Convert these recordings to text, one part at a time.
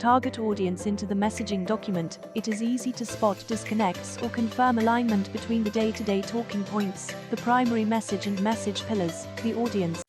target audience into the messaging document, it is easy to spot disconnects or confirm alignment between the day-to-day talking points, the primary message and message pillars, the audience.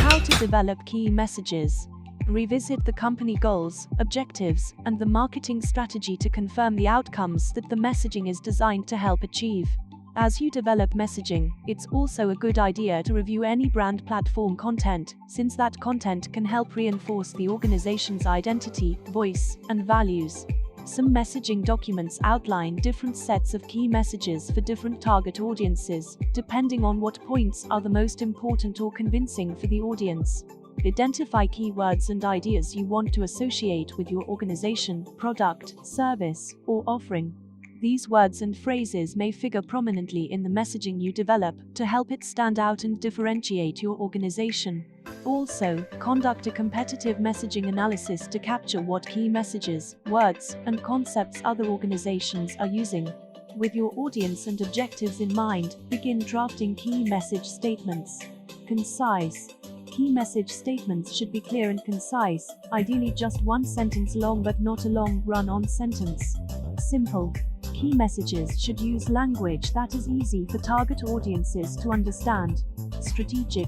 How to develop key messages. Revisit the company goals, objectives, and the marketing strategy to confirm the outcomes that the messaging is designed to help achieve. As you develop messaging, it's also a good idea to review any brand platform content, since that content can help reinforce the organization's identity, voice, and values. Some messaging documents outline different sets of key messages for different target audiences, depending on what points are the most important or convincing for the audience. Identify keywords and ideas you want to associate with your organization, product, service, or offering. These words and phrases may figure prominently in the messaging you develop to help it stand out and differentiate your organization. Also, conduct a competitive messaging analysis to capture what key messages, words, and concepts other organizations are using. With your audience and objectives in mind, begin drafting key message statements. Concise. Key message statements should be clear and concise, ideally just one sentence long but not a long, run-on sentence. Simple. Key messages should use language that is easy for target audiences to understand. Strategic.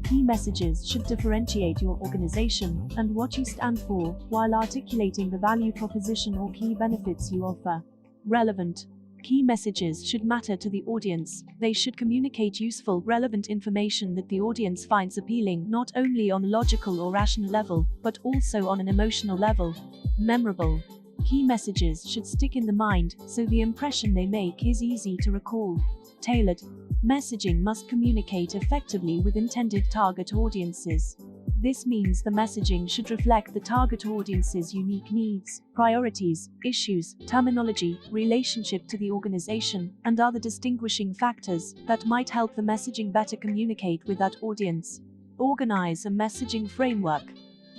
Key messages should differentiate your organization and what you stand for, while articulating the value proposition or key benefits you offer. Relevant. Key messages should matter to the audience. They should communicate useful, relevant information that the audience finds appealing not only on a logical or rational level, but also on an emotional level. Memorable. Key messages should stick in the mind, so the impression they make is easy to recall. Tailored. Messaging must communicate effectively with intended target audiences. This means the messaging should reflect the target audience's unique needs, priorities, issues, terminology, relationship to the organization, and other distinguishing factors that might help the messaging better communicate with that audience. Organize a messaging framework.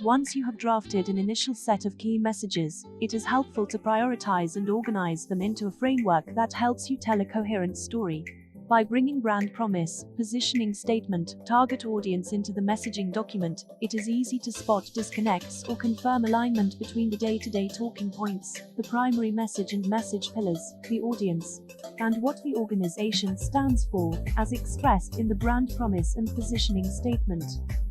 Once you have drafted an initial set of key messages, it is helpful to prioritize and organize them into a framework that helps you tell a coherent story. By bringing brand promise, positioning statement, target audience into the messaging document, it is easy to spot disconnects or confirm alignment between the day-to-day talking points, the primary message and message pillars, the audience, and what the organization stands for, as expressed in the brand promise and positioning statement.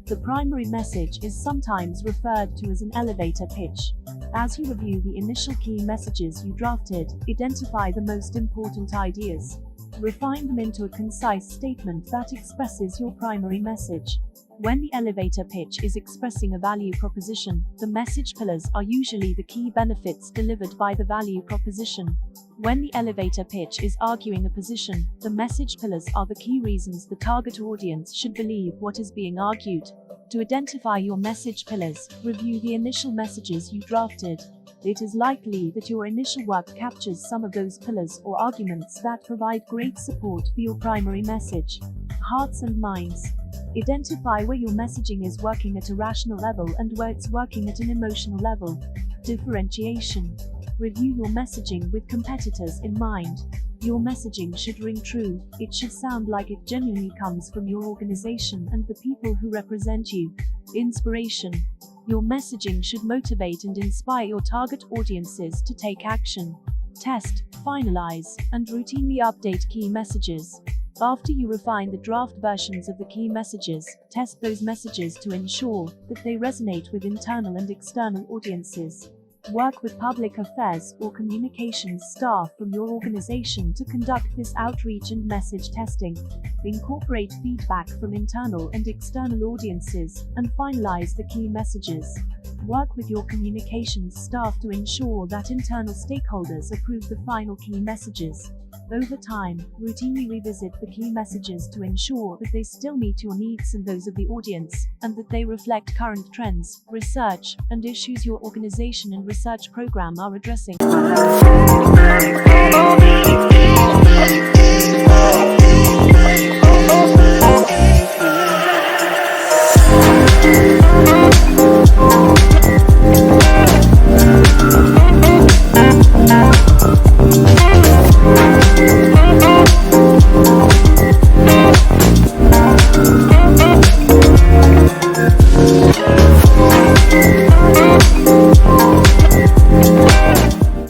The primary message is sometimes referred to as an elevator pitch. As you review the initial key messages you drafted, identify the most important ideas. Refine them into a concise statement that expresses your primary message. When the elevator pitch is expressing a value proposition, the message pillars are usually the key benefits delivered by the value proposition. When the elevator pitch is arguing a position, the message pillars are the key reasons the target audience should believe what is being argued. To identify your message pillars, review the initial messages you drafted. It is likely that your initial work captures some of those pillars or arguments that provide great support for your primary message. Hearts and minds. Identify where your messaging is working at a rational level and where it's working at an emotional level. Differentiation. Review your messaging with competitors in mind. Your messaging should ring true. It should sound like it genuinely comes from your organization and the people who represent you. Inspiration. Your messaging should motivate and inspire your target audiences to take action. Test, finalize, and routinely update key messages. After you refine the draft versions of the key messages, test those messages to ensure that they resonate with internal and external audiences. Work with public affairs or communications staff from your organization to conduct this outreach and message testing. Incorporate feedback from internal and external audiences, and finalize the key messages. Work with your communications staff to ensure that internal stakeholders approve the final key messages. Over time, routinely revisit the key messages to ensure that they still meet your needs and those of the audience, and that they reflect current trends, research, and issues your organization and research program are addressing. you.